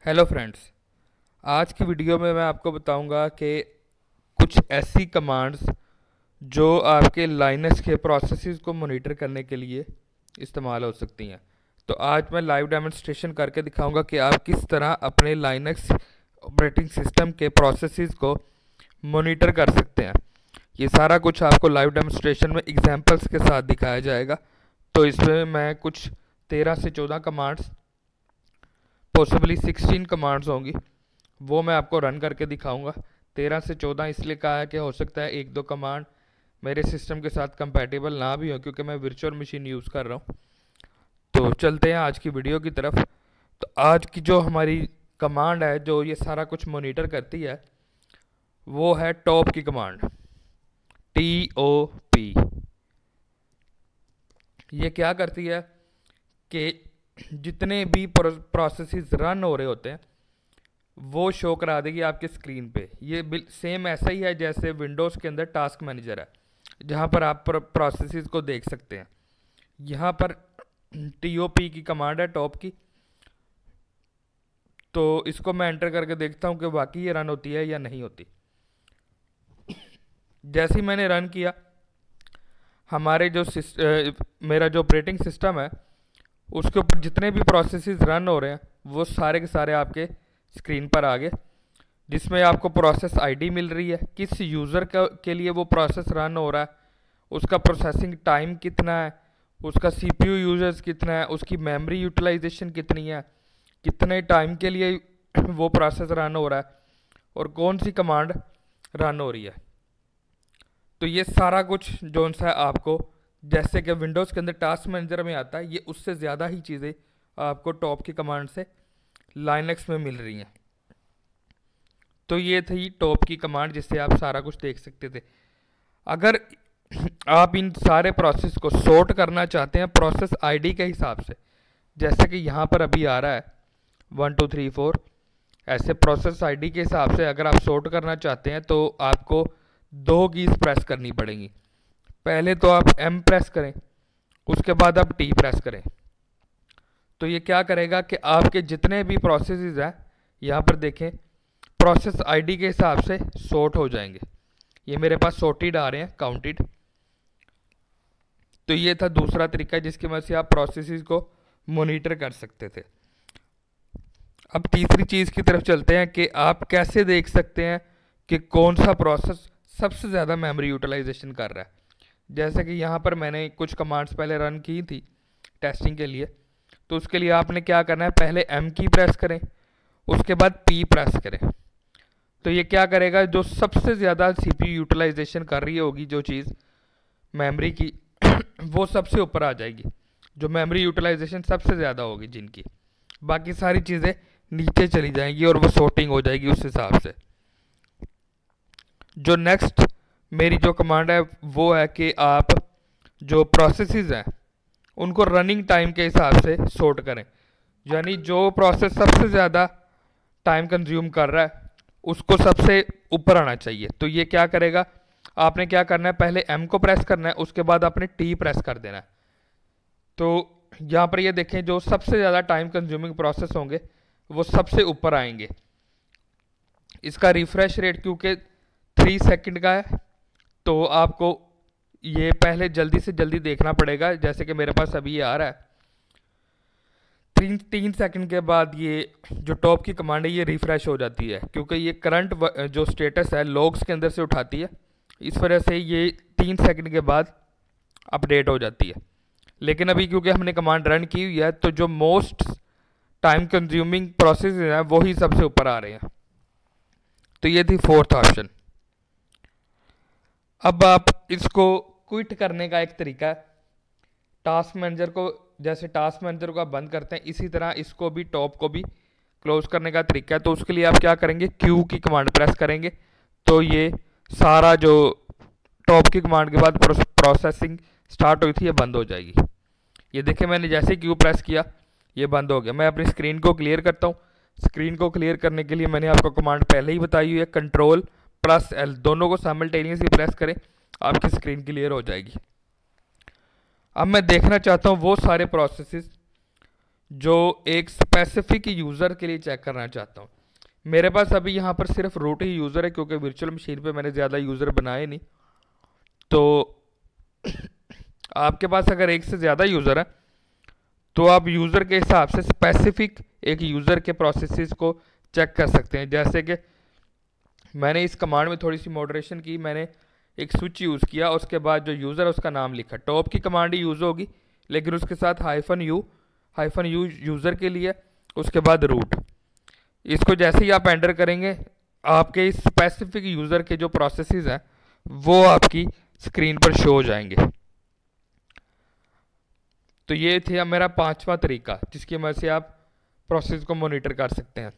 Hello friends. आज की video में मैं आपको बताऊंगा कि कुछ ऐसी कमांड्स जो आपके लाइनक्स के प्रोसेसेस को मॉनिटर करने के लिए इस्तेमाल हो सकती हैं। तो आज मैं लाइव डेमोन्स्ट्रेशन करके दिखाऊंगा कि आप किस तरह अपने लाइनक्स ऑपरेटिंग सिस्टम के प्रोसेसेस को मॉनिटर कर सकते हैं। ये सारा कुछ आपको लाइव डेमोन्स्ट्रेशन में एग्जांपल्स के साथ दिखाया जाएगा। तो इसमें मैं कुछ 13 से 14 कमांड्स, पॉसिबली 16 कमांड्स होंगी, वो मैं आपको रन करके दिखाऊंगा। 13 से 14 इसलिए कहा है कि हो सकता है एक दो कमांड मेरे सिस्टम के साथ कंपैटिबल ना भी हो, क्योंकि मैं वर्चुअल मशीन यूज़ कर रहा हूँ। तो चलते हैं आज की वीडियो की तरफ। तो आज की जो हमारी कमांड है जो ये सारा कुछ मॉनिटर करती है वो है टॉप की कमांड, TOP। ये क्या करती है कि जितने भी प्रोसेसेस रन हो रहे होते हैं वो शो करा देगी आपके स्क्रीन पे। ये सेम ऐसा ही है जैसे विंडोज़ के अंदर टास्क मैनेजर है, जहाँ पर आप प्रोसेसेस को देख सकते हैं। यहाँ पर TOP की कमांड है, टॉप की। तो इसको मैं एंटर करके देखता हूँ कि वाकई ये रन होती है या नहीं होती। जैसे ही मैंने रन किया, हमारे जो मेरा जो ऑपरेटिंग सिस्टम है उसके ऊपर जितने भी प्रोसेसेस रन हो रहे हैं वो सारे के सारे आपके स्क्रीन पर आ गए, जिसमें आपको प्रोसेस आईडी मिल रही है, किस यूज़र के लिए वो प्रोसेस रन हो रहा है, उसका प्रोसेसिंग टाइम कितना है, उसका CPU यूजर्स कितना है, उसकी मेमोरी यूटिलाइजेशन कितनी है, कितने टाइम के लिए वो प्रोसेस रन हो रहा है और कौन सी कमांड रन हो रही है। तो ये सारा कुछ जो सा आपको, जैसे कि विंडोज़ के अंदर टास्क मैनेजर में आता है, ये उससे ज़्यादा ही चीज़ें आपको टॉप की कमांड से लाइनक्स में मिल रही हैं। तो ये थी टॉप की कमांड जिससे आप सारा कुछ देख सकते थे। अगर आप इन सारे प्रोसेस को सॉर्ट करना चाहते हैं प्रोसेस आईडी के हिसाब से, जैसे कि यहाँ पर अभी आ रहा है 1 2 3 4, ऐसे प्रोसेस आईडी के हिसाब से अगर आप सॉर्ट करना चाहते हैं तो आपको दो कीज़ प्रेस करनी पड़ेंगी। पहले तो आप M प्रेस करें, उसके बाद आप T प्रेस करें। तो ये क्या करेगा कि आपके जितने भी प्रोसेसेस हैं यहाँ पर देखें, प्रोसेस आईडी के हिसाब से सॉर्ट हो जाएंगे। ये मेरे पास सॉर्टेड आ रहे हैं, काउंटेड। तो ये था दूसरा तरीका जिसकी वजह से आप प्रोसेसेस को मॉनिटर कर सकते थे। अब तीसरी चीज़ की तरफ चलते हैं कि आप कैसे देख सकते हैं कि कौन सा प्रोसेस सबसे ज़्यादा मेमोरी यूटिलाइजेशन कर रहा है। जैसे कि यहाँ पर मैंने कुछ कमांड्स पहले रन की थी टेस्टिंग के लिए। तो उसके लिए आपने क्या करना है, पहले M की प्रेस करें, उसके बाद P प्रेस करें। तो ये क्या करेगा, जो सबसे ज़्यादा CPU यूटिलाइजेशन कर रही होगी जो चीज़ मेमोरी की वो सबसे ऊपर आ जाएगी। जो मेमोरी यूटिलाइजेशन सबसे ज़्यादा होगी जिनकी, बाकी सारी चीज़ें नीचे चली जाएंगी और वो सॉर्टिंग हो जाएगी उस हिसाब से। जो नेक्स्ट मेरी जो कमांड है वो है कि आप जो प्रोसेसेस हैं उनको रनिंग टाइम के हिसाब से सॉर्ट करें। यानी जो प्रोसेस सबसे ज़्यादा टाइम कंज्यूम कर रहा है उसको सबसे ऊपर आना चाहिए। तो ये क्या करेगा, आपने क्या करना है, पहले M को प्रेस करना है, उसके बाद आपने T प्रेस कर देना है। तो यहाँ पर ये देखें, जो सबसे ज़्यादा टाइम कंज्यूमिंग प्रोसेस होंगे वो सबसे ऊपर आएंगे। इसका रिफ्रेश रेट क्योंकि 3 सेकंड का है तो आपको ये पहले जल्दी से जल्दी देखना पड़ेगा। जैसे कि मेरे पास अभी ये आ रहा है, 3 सेकंड के बाद ये जो टॉप की कमांड है ये रिफ्रेश हो जाती है, क्योंकि ये करंट जो स्टेटस है लॉग्स के अंदर से उठाती है। इस वजह से ये 3 सेकंड के बाद अपडेट हो जाती है। लेकिन अभी क्योंकि हमने कमांड रन की हुई है तो जो मोस्ट टाइम कंज्यूमिंग प्रोसेस है वही सबसे ऊपर आ रहे हैं। तो ये थी फोर्थ ऑप्शन। अब आप इसको क्विट करने का एक तरीका है, टास्क मैनेजर को, जैसे टास्क मैनेजर को आप बंद करते हैं इसी तरह इसको भी, टॉप को भी क्लोज करने का तरीका है। तो उसके लिए आप क्या करेंगे, Q की कमांड प्रेस करेंगे तो ये सारा जो टॉप की कमांड के बाद प्रोसेसिंग स्टार्ट हुई थी ये बंद हो जाएगी। ये देखिए मैंने जैसे Q प्रेस किया ये बंद हो गया। मैं अपनी स्क्रीन को क्लियर करता हूँ। स्क्रीन को क्लियर करने के लिए मैंने आपको कमांड पहले ही बताई हुई है, Ctrl+L दोनों को साइमल्टेनियसली प्रेस करें, आपकी स्क्रीन क्लियर हो जाएगी। अब मैं देखना चाहता हूँ वो सारे प्रोसेसेस जो एक स्पेसिफिक यूज़र के लिए चेक करना चाहता हूँ। मेरे पास अभी यहाँ पर सिर्फ रूट ही यूज़र है, क्योंकि वर्चुअल मशीन पे मैंने ज़्यादा यूज़र बनाए नहीं। तो आपके पास अगर एक से ज़्यादा यूज़र है तो आप यूज़र के हिसाब से स्पेसिफिक एक यूज़र के प्रोसेसेस को चेक कर सकते हैं। जैसे कि मैंने इस कमांड में थोड़ी सी मॉडरेशन की, मैंने एक स्विच यूज़ किया, उसके बाद जो यूज़र है उसका नाम लिखा। टॉप की कमांड ही यूज़ होगी, लेकिन उसके साथ हाइफन यू यूज़र के लिए, उसके बाद रूट। इसको जैसे ही आप एंटर करेंगे, आपके इस स्पेसिफिक यूज़र के जो प्रोसेसेस हैं वो आपकी स्क्रीन पर शो हो जाएंगे। तो ये थे मेरा 5वां तरीका जिसकी मदद से आप प्रोसेस को मॉनिटर कर सकते हैं।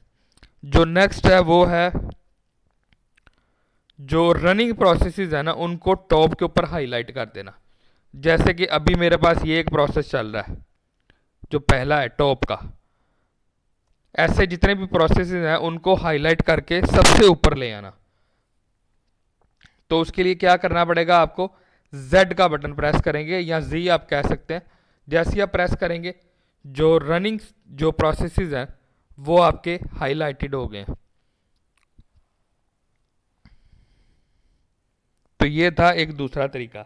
जो नेक्स्ट है वो है जो रनिंग प्रोसेसेस है ना, उनको टॉप के ऊपर हाईलाइट कर देना। जैसे कि अभी मेरे पास ये एक प्रोसेस चल रहा है जो पहला है टॉप का। ऐसे जितने भी प्रोसेसेस हैं उनको हाईलाइट करके सबसे ऊपर ले आना। तो उसके लिए क्या करना पड़ेगा, आपको Z का बटन प्रेस करेंगे, या Z आप कह सकते हैं। जैसे ही आप प्रेस करेंगे, जो रनिंग जो प्रोसेसेस हैं वो आपके हाईलाइटेड हो गए हैं। तो ये था एक दूसरा तरीका।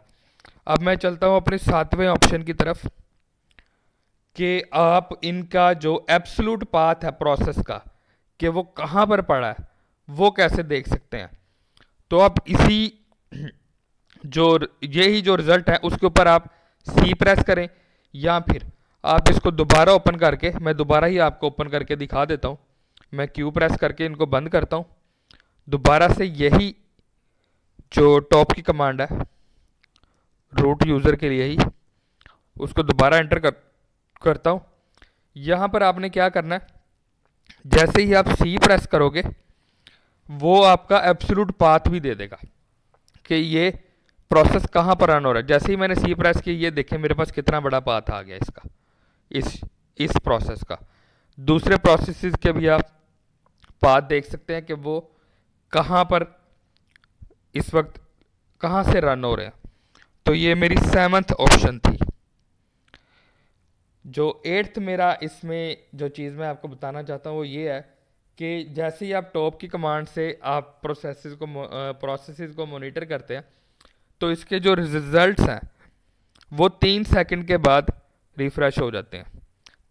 अब मैं चलता हूं अपने 7वें ऑप्शन की तरफ, कि आप इनका जो एब्सोल्यूट पाथ है प्रोसेस का, कि वो कहां पर पड़ा है, वो कैसे देख सकते हैं। तो आप इसी जो यही जो रिजल्ट है उसके ऊपर आप C प्रेस करें, या फिर आप इसको दोबारा ओपन करके, मैं दोबारा ही आपको ओपन करके दिखा देता हूं। मैं Q प्रेस करके इनको बंद करता हूं। दोबारा से यही जो टॉप की कमांड है रूट यूज़र के लिए ही, उसको दोबारा एंटर करता हूं। यहां पर आपने क्या करना है, जैसे ही आप C प्रेस करोगे वो आपका एब्सोल्यूट पाथ भी दे देगा कि ये प्रोसेस कहां पर रन हो रहा है। जैसे ही मैंने C प्रेस की, ये देखें मेरे पास कितना बड़ा पाथ आ गया इसका, इस प्रोसेस का। दूसरे प्रोसेसेस के भी आप पाथ देख सकते हैं कि वो कहां पर इस वक्त कहां से रन हो रहे हैं। तो ये मेरी 7th ऑप्शन थी। जो 8th मेरा इसमें जो चीज़ मैं आपको बताना चाहता हूँ वो ये है कि जैसे ही आप टॉप की कमांड से आप प्रोसेसेस को मॉनिटर करते हैं, तो इसके जो रिजल्ट्स हैं वो 3 सेकंड के बाद रिफ़्रेश हो जाते हैं।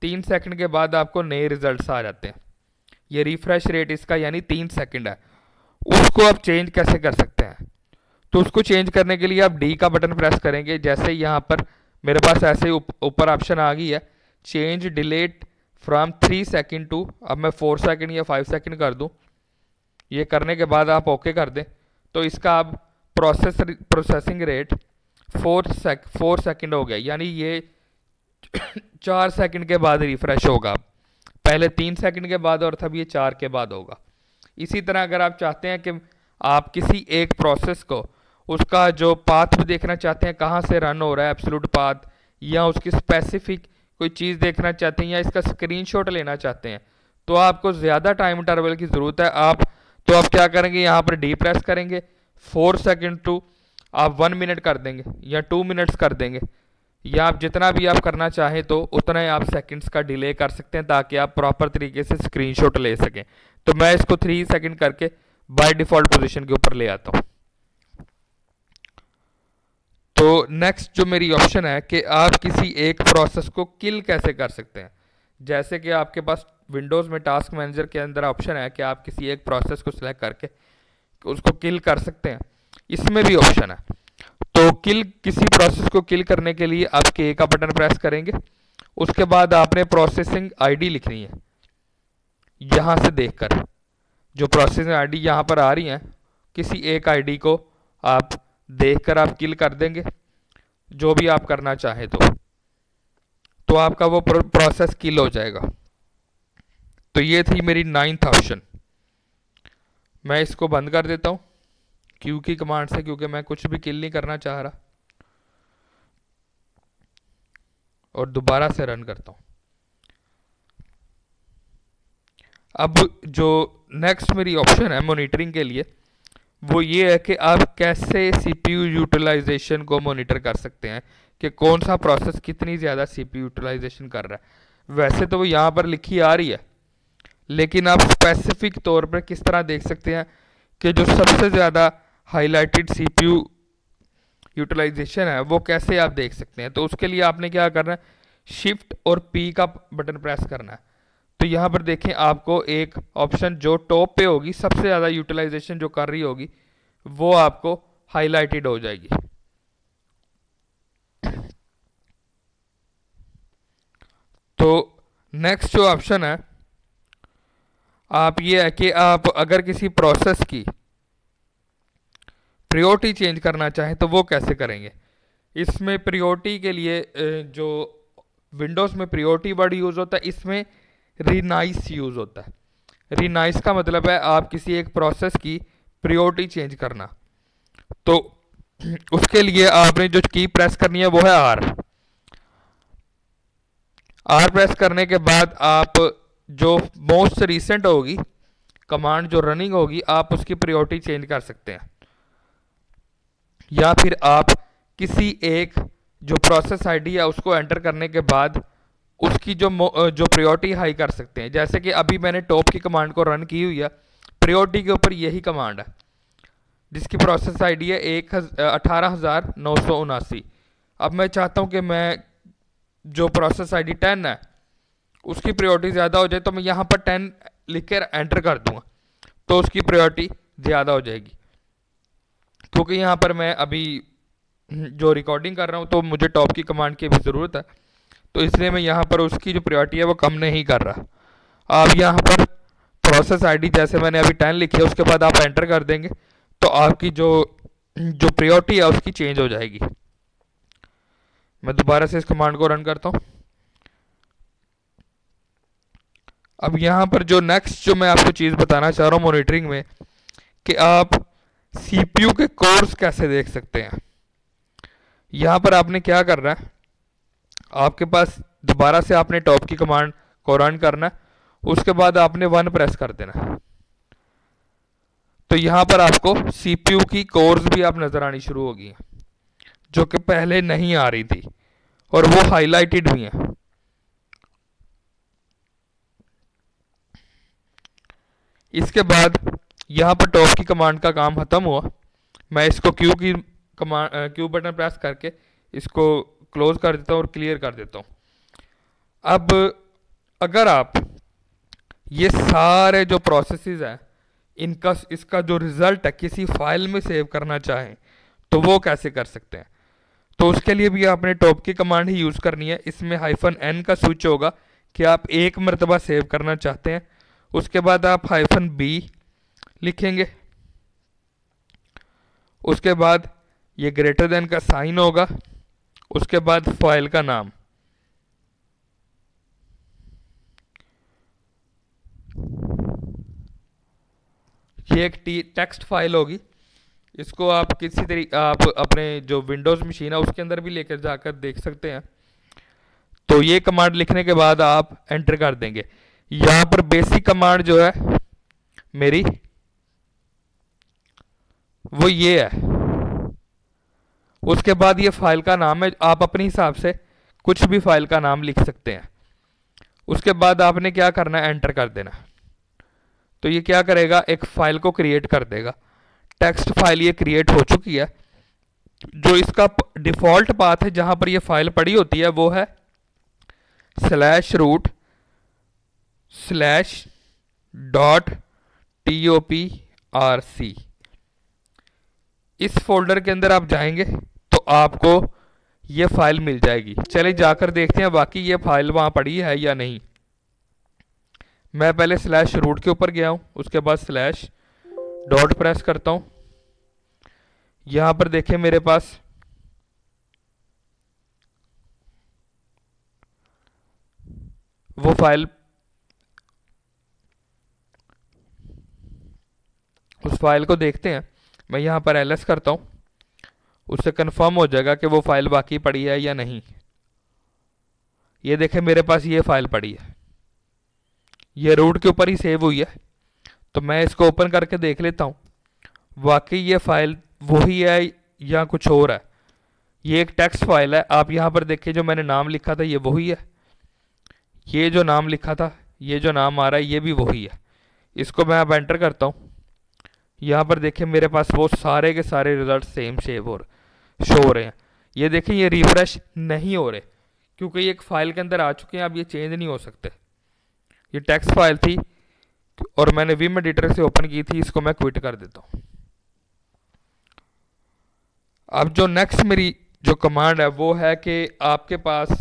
3 सेकंड के बाद आपको नए रिजल्ट्स आ जाते हैं। ये रिफ़्रेश रेट इसका यानी 3 सेकंड है। उसको आप चेंज कैसे कर सकते हैं, तो उसको चेंज करने के लिए आप D का बटन प्रेस करेंगे। जैसे ही यहाँ पर मेरे पास ऐसे ऊपर ऑप्शन आ गई है, change delete from 3 second to, अब मैं 4 सेकंड या 5 सेकंड कर दूं। ये करने के बाद आप ओके कर दें, तो इसका अब प्रोसेसिंग रेट 4 सेकंड हो गया, यानी ये 4 सेकंड के बाद रिफ्रेश होगा। पहले 3 सेकंड के बाद और तब ये 4 के बाद होगा। इसी तरह अगर आप चाहते हैं कि आप किसी एक प्रोसेस को उसका जो पाथ भी देखना चाहते हैं, कहाँ से रन हो रहा है एब्सोल्यूट पाथ, या उसकी स्पेसिफिक कोई चीज़ देखना चाहते हैं, या इसका स्क्रीनशॉट लेना चाहते हैं, तो आपको ज़्यादा टाइम इंटरवल की ज़रूरत है। आप क्या करेंगे, यहाँ पर D प्रेस करेंगे, 4 सेकंड टू आप 1 मिनट कर देंगे या 2 मिनट्स कर देंगे, या आप जितना भी आप करना चाहें तो उतना ही आप सेकंड्स का डिले कर सकते हैं, ताकि आप प्रॉपर तरीके से स्क्रीनशॉट ले सकें। तो मैं इसको 3 सेकंड करके बाय डिफ़ॉल्ट पोजीशन के ऊपर ले आता हूँ। तो नेक्स्ट जो मेरी ऑप्शन है कि आप किसी एक प्रोसेस को किल कैसे कर सकते हैं। जैसे कि आपके पास विंडोज़ में टास्क मैनेजर के अंदर ऑप्शन है कि आप किसी एक प्रोसेस को सिलेक्ट करके उसको किल कर सकते हैं, इसमें भी ऑप्शन है। तो किसी प्रोसेस को किल करने के लिए आप K का बटन प्रेस करेंगे, उसके बाद आपने प्रोसेसिंग ID लिखनी है। यहाँ से देखकर जो प्रोसेसिंग ID यहाँ पर आ रही हैं, किसी एक ID को आप देखकर आप किल कर देंगे, जो भी आप करना चाहें तो आपका वो प्रोसेस किल हो जाएगा। तो ये थी मेरी 9th ऑप्शन। मैं इसको बंद कर देता हूँ Q की कमांड से, क्योंकि मैं कुछ भी किल नहीं करना चाह रहा, और दोबारा से रन करता हूँ। अब जो नेक्स्ट मेरी ऑप्शन है मॉनिटरिंग के लिए, वो ये है कि आप कैसे CPU यूटिलाइजेशन को मॉनिटर कर सकते हैं कि कौन सा प्रोसेस कितनी ज़्यादा CPU यूटिलाइजेशन कर रहा है। वैसे तो वो यहाँ पर लिखी आ रही है, लेकिन आप स्पेसिफिक तौर पर किस तरह देख सकते हैं कि जो सबसे ज़्यादा हाईलाइटेड सीपीयू यूटिलाइजेशन है वो कैसे आप देख सकते हैं। तो उसके लिए आपने क्या करना है, शिफ्ट और पी का बटन प्रेस करना है। तो यहाँ पर देखें आपको एक ऑप्शन जो टॉप पे होगी, सबसे ज़्यादा यूटिलाइजेशन जो कर रही होगी वो आपको हाईलाइटेड हो जाएगी। तो नेक्स्ट जो ऑप्शन है आप ये है कि आप अगर किसी प्रोसेस की प्रायोरिटी चेंज करना चाहें तो वो कैसे करेंगे। इसमें प्रायोरिटी के लिए जो विंडोज़ में प्रायोरिटी वर्ड यूज़ होता है, इसमें रिनाइस यूज़ होता है। रिनाइस का मतलब है आप किसी एक प्रोसेस की प्रायोरिटी चेंज करना। तो उसके लिए आपने जो की प्रेस करनी है वो है आर। आर प्रेस करने के बाद आप जो मोस्ट रिसेंट होगी कमांड जो रनिंग होगी आप उसकी प्रायोरिटी चेंज कर सकते हैं, या फिर आप किसी एक जो प्रोसेस आईडी है उसको एंटर करने के बाद उसकी जो प्रायोरिटी हाई कर सकते हैं। जैसे कि अभी मैंने टॉप की कमांड को रन की हुई है, प्रायोरिटी के ऊपर यही कमांड है जिसकी प्रोसेस आईडी है 18,979। अब मैं चाहता हूं कि मैं जो प्रोसेस आईडी 10 है उसकी प्रायोरिटी ज़्यादा हो जाए, तो मैं यहाँ पर 10 लिख कर एंटर कर दूंगा तो उसकी प्रायोरिटी ज़्यादा हो जाएगी। क्योंकि यहाँ पर मैं अभी जो रिकॉर्डिंग कर रहा हूँ तो मुझे टॉप की कमांड की भी ज़रूरत है, तो इसलिए मैं यहाँ पर उसकी जो प्रायोरिटी है वो कम नहीं कर रहा। आप यहाँ पर प्रोसेस आईडी जैसे मैंने अभी 10 लिखी है उसके बाद आप एंटर कर देंगे तो आपकी जो प्रायोरिटी है उसकी चेंज हो जाएगी। मैं दोबारा से इस कमांड को रन करता हूँ। अब यहाँ पर जो नेक्स्ट जो मैं आपको चीज़ बताना चाह रहा हूँ मॉनिटरिंग में, कि आप सीपीयू के कोर्स कैसे देख सकते हैं। यहाँ पर आपने क्या करना है, आपके पास दोबारा से आपने टॉप की कमांड को रन करना है, उसके बाद आपने 1 प्रेस कर देना है। तो यहाँ पर आपको सीपीयू की कोर्स भी आप नज़र आनी शुरू होगी जो कि पहले नहीं आ रही थी और वो हाईलाइटेड भी हैं। इसके बाद यहाँ पर टॉप की कमांड का काम खत्म हुआ। मैं इसको क्यू की कमांड क्यू बटन प्रेस करके इसको क्लोज कर देता हूँ और क्लियर कर देता हूँ। अब अगर आप ये सारे जो प्रोसेसेस हैं इसका जो रिजल्ट है किसी फाइल में सेव करना चाहें तो वो कैसे कर सकते हैं। तो उसके लिए भी आपने टॉप की कमांड ही यूज़ करनी है। इसमें -n का स्विच होगा कि आप एक मरतबा सेव करना चाहते हैं। उसके बाद आप -b लिखेंगे, उसके बाद ये ग्रेटर देन का साइन होगा, उसके बाद फाइल का नाम। ये एक टेक्स्ट फाइल होगी, इसको आप किसी तरीके आप अपने जो विंडोज़ मशीन है उसके अंदर भी लेकर जाकर देख सकते हैं। तो ये कमांड लिखने के बाद आप एंटर कर देंगे। यहाँ पर बेसिक कमांड जो है मेरी वो ये है। उसके बाद ये फाइल का नाम है, आप अपने हिसाब से कुछ भी फाइल का नाम लिख सकते हैं। उसके बाद आपने क्या करना है, एंटर कर देना। तो ये क्या करेगा, एक फाइल को क्रिएट कर देगा। टेक्स्ट फाइल ये क्रिएट हो चुकी है। जो इसका डिफॉल्ट पाथ है जहां पर ये फाइल पड़ी होती है वो है /root/.toprc। इस फोल्डर के अंदर आप जाएंगे तो आपको ये फाइल मिल जाएगी। चलिए जाकर देखते हैं बाकी ये फाइल वहां पड़ी है या नहीं। मैं पहले /root के ऊपर गया हूं, उसके बाद / प्रेस करता हूं। यहां पर देखें मेरे पास वो फाइल, उस फाइल को देखते हैं। मैं यहां पर ls करता हूं, उससे कंफर्म हो जाएगा कि वो फाइल बाकी पड़ी है या नहीं। ये देखें मेरे पास ये फाइल पड़ी है, ये रूट के ऊपर ही सेव हुई है। तो मैं इसको ओपन करके देख लेता हूँ वाकई ये फाइल वही है या कुछ और है। ये एक टेक्स्ट फाइल है, आप यहाँ पर देखिए जो मैंने नाम लिखा था ये वही है। ये जो नाम लिखा था, ये जो नाम आ रहा है, ये भी वही है। इसको मैं अब एंटर करता हूँ। यहाँ पर देखें मेरे पास वो सारे के सारे रिजल्ट सेम शो हो रहे हैं। ये देखें ये रिफ्रेश नहीं हो रहे क्योंकि ये एक फाइल के अंदर आ चुके हैं, अब ये चेंज नहीं हो सकते। ये टेक्स्ट फाइल थी और मैंने विम एडिटर से ओपन की थी, इसको मैं क्विट कर देता हूँ। अब जो नेक्स्ट मेरी जो कमांड है वो है कि आपके पास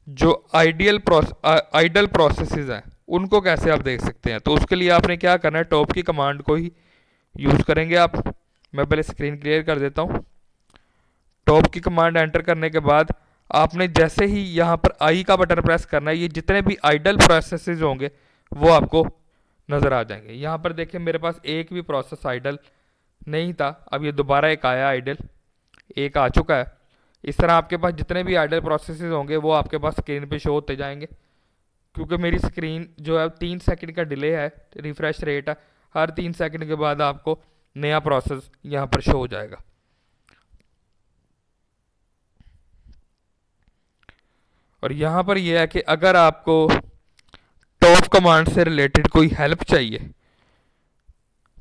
जो आइडल प्रोसेसेस हैं उनको कैसे आप देख सकते हैं। तो उसके लिए आपने क्या करना है, टॉप की कमांड को ही यूज़ करेंगे आप। मैं पहले स्क्रीन क्लियर कर देता हूँ। टॉप की कमांड एंटर करने के बाद आपने जैसे ही यहाँ पर आई का बटन प्रेस करना है, ये जितने भी आइडल प्रोसेसेस होंगे वो आपको नज़र आ जाएंगे। यहाँ पर देखें मेरे पास एक भी प्रोसेस आइडल नहीं था, अब ये दोबारा एक आया आइडल, एक आ चुका है। इस तरह आपके पास जितने भी आइडल प्रोसेसेस होंगे वो आपके पास स्क्रीन पे शो होते जाएंगे। क्योंकि मेरी स्क्रीन जो है 3 सेकंड का डिले है, रिफ्रेश रेट है, हर 3 सेकंड के बाद आपको नया प्रोसेस यहाँ पर शो हो जाएगा। और यहाँ पर यह है कि अगर आपको टॉप कमांड से रिलेटेड कोई हेल्प चाहिए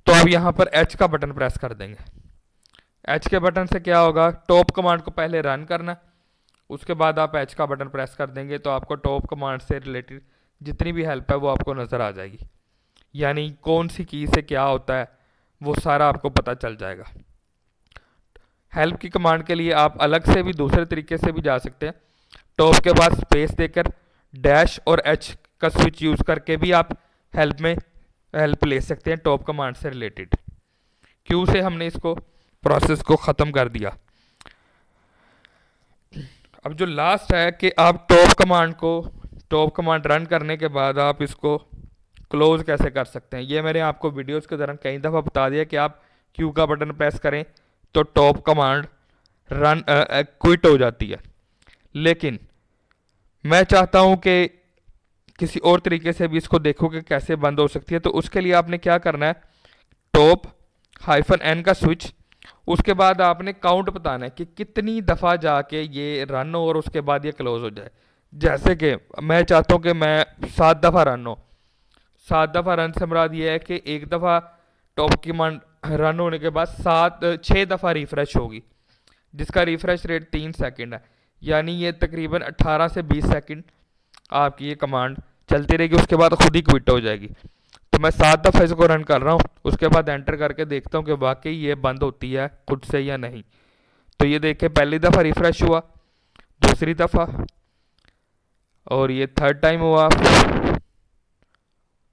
तो आप यहाँ पर एच का बटन प्रेस कर देंगे। एच के बटन से क्या होगा, टॉप कमांड को पहले रन करना, उसके बाद आप एच का बटन प्रेस कर देंगे तो आपको टॉप कमांड से रिलेटेड जितनी भी हेल्प है वो आपको नज़र आ जाएगी। यानी कौन सी की से क्या होता है वो सारा आपको पता चल जाएगा। हेल्प की कमांड के लिए आप अलग से भी दूसरे तरीके से भी जा सकते हैं। टॉप के बाद स्पेस देकर डैश और एच का स्विच यूज़ करके भी आप हेल्प ले सकते हैं टॉप कमांड से रिलेटेड। क्यू से हमने इसको प्रोसेस को ख़त्म कर दिया। अब जो लास्ट है कि आप टॉप कमांड रन करने के बाद आप इसको क्लोज कैसे कर सकते हैं। ये मैंने आपको वीडियोस के दौरान कई दफ़ा बता दिया कि आप क्यू का बटन प्रेस करें तो टॉप कमांड क्विट हो जाती है। लेकिन मैं चाहता हूं कि किसी और तरीके से भी इसको देखो कि कैसे बंद हो सकती है। तो उसके लिए आपने क्या करना है, टॉप -n का स्विच, उसके बाद आपने काउंट बताना है कि कितनी दफ़ा जाके ये रन हो और उसके बाद ये क्लोज हो जाए। जैसे कि मैं चाहता हूँ कि मैं 7 दफ़ा रन हो। 7 दफ़ा रन से मुराद ये है कि एक दफ़ा टॉप कमांड रन होने के बाद 6 दफ़ा रिफ्रेश होगी, जिसका रिफ्रेश रेट 3 सेकंड है। यानी ये तकरीबन 18 से 20 सेकंड आपकी ये कमांड चलती रहेगी, उसके बाद खुद ही क्विट हो जाएगी। तो मैं 7 दफ़ा इसको रन कर रहा हूँ, उसके बाद एंटर करके देखता हूँ कि वाकई ये बंद होती है खुद से या नहीं। तो ये देखें पहली दफ़ा रिफ्रेश हुआ, दूसरी दफ़ा, और ये 3rd टाइम हुआ,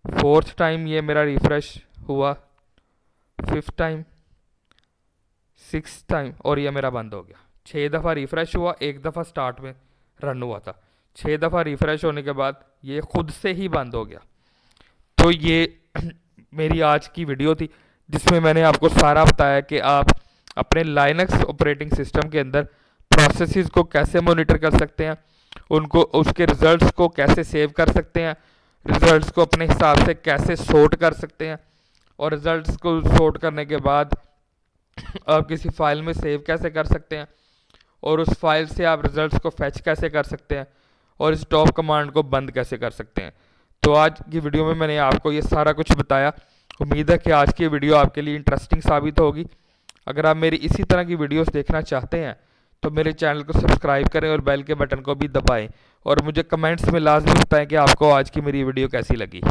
4th टाइम ये मेरा रिफ्रेश हुआ, 5th टाइम, 6th टाइम, और ये मेरा बंद हो गया। 6 दफ़ा रिफ्रेश हुआ, एक दफ़ा स्टार्ट में रन हुआ था। 6 दफ़ा रिफ्रेश होने के बाद ये खुद से ही बंद हो गया। तो ये मेरी आज की वीडियो थी जिसमें मैंने आपको सारा बताया कि आप अपने लाइनक्स ऑपरेटिंग सिस्टम के अंदर प्रोसेसेस को कैसे मॉनिटर कर सकते हैं, उनको उसके रिजल्ट्स को कैसे सेव कर सकते हैं, रिजल्ट्स को अपने हिसाब से कैसे सॉर्ट कर सकते हैं, और रिजल्ट्स को सॉर्ट करने के बाद आप किसी फाइल में सेव कैसे कर सकते हैं, और उस फाइल से आप रिजल्ट्स को फैच कैसे कर सकते हैं, और इस टॉप कमांड को बंद कैसे कर सकते हैं। तो आज की वीडियो में मैंने आपको ये सारा कुछ बताया। उम्मीद है कि आज की वीडियो आपके लिए इंटरेस्टिंग साबित होगी। अगर आप मेरी इसी तरह की वीडियोस देखना चाहते हैं तो मेरे चैनल को सब्सक्राइब करें और बेल के बटन को भी दबाएं, और मुझे कमेंट्स में लाजमी बताएं कि आपको आज की मेरी वीडियो कैसी लगी।